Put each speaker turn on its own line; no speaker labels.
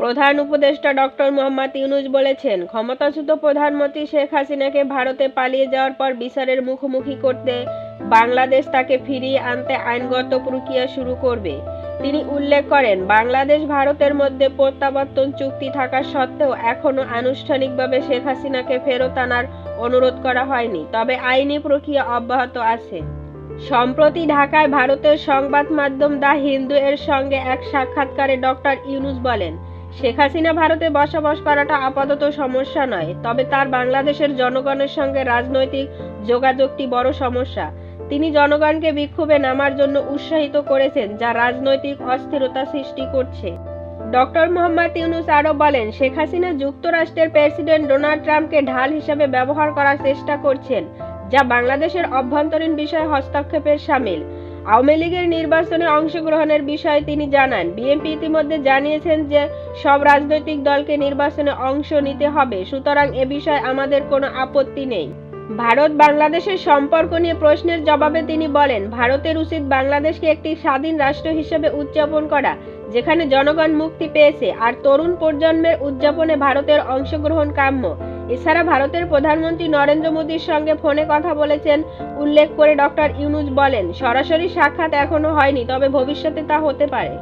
প্রধান উপদেষ্টা ডক্টর মোহাম্মদ ইউনূস বলেছেন, ক্ষমতাচ্যুত প্রধানমন্ত্রী শেখ হাসিনাকে ভারতে পালিয়ে যাওয়ার পর বিচারের মুখোমুখি করতে বাংলাদেশ তাকে ফিরিয়ে আনতে আইনগত প্রক্রিয়া শুরু করবে। তিনি উল্লেখ করেন, বাংলাদেশ ভারতের মধ্যে প্রত্যাবর্তন চুক্তি থাকা সত্ত্বেও এখনও আনুষ্ঠানিকভাবে শেখ হাসিনাকে ফেরত আনার অনুরোধ করা হয়নি, তবে আইনি প্রক্রিয়া অব্যাহত আছে। সম্প্রতি ঢাকায় ভারতের সংবাদ মাধ্যম দ্য হিন্দু এর সঙ্গে এক সাক্ষাৎকারে ডক্টর ইউনূস বলেন, শেখ হাসিনা ভারতে বসবাস করাটা আপাতত সমস্যা নয়, তবে তার বাংলাদেশের জনগণের সঙ্গে রাজনৈতিক যোগাযোগটি বড় সমস্যা। তিনি জনগণকে বিক্ষোভে নামার জন্য উৎসাহিত করেছেন, যা রাজনৈতিক অস্থিরতা সৃষ্টি করছে। ডক্টর মোহাম্মদ ইউনূস আরও বলেন, শেখ হাসিনা যুক্তরাষ্ট্রের প্রেসিডেন্ট ডোনাল্ড ট্রাম্পকে ঢাল হিসেবে ব্যবহার করার চেষ্টা করছেন, যা বাংলাদেশের অভ্যন্তরীণ বিষয়ে হস্তক্ষেপের শামিল। আওয়ামী লীগের নির্বাচনে অংশগ্রহণের বিষয়ে তিনি জানান, বিএনপি ইতিমধ্যে জানিয়েছেন যে সব রাজনৈতিক দলকে নির্বাচনে অংশ নিতে হবে, সুতরাং এ বিষয়ে আমাদের কোনো আপত্তি নেই। ভারত বাংলাদেশের সম্পর্ক নিয়ে প্রশ্নের জবাবে তিনি বলেন, ভারতের উচিত বাংলাদেশকে একটি স্বাধীন রাষ্ট্র হিসেবে উদযাপন করা, যেখানে জনগণ মুক্তি পেয়েছে, আর তরুণ প্রজন্মের উদযাপনে ভারতের অংশগ্রহণ কাম্য। এছাড়া ভারতের প্রধানমন্ত্রী নরেন্দ্র মোদীর সঙ্গে ফোনে কথা বলেছেন উল্লেখ করে ডক্টর ইউনূস বলেন, সরাসরি সাক্ষাৎ এখনো হয়নি, তবে ভবিষ্যতে তা হতে পারে।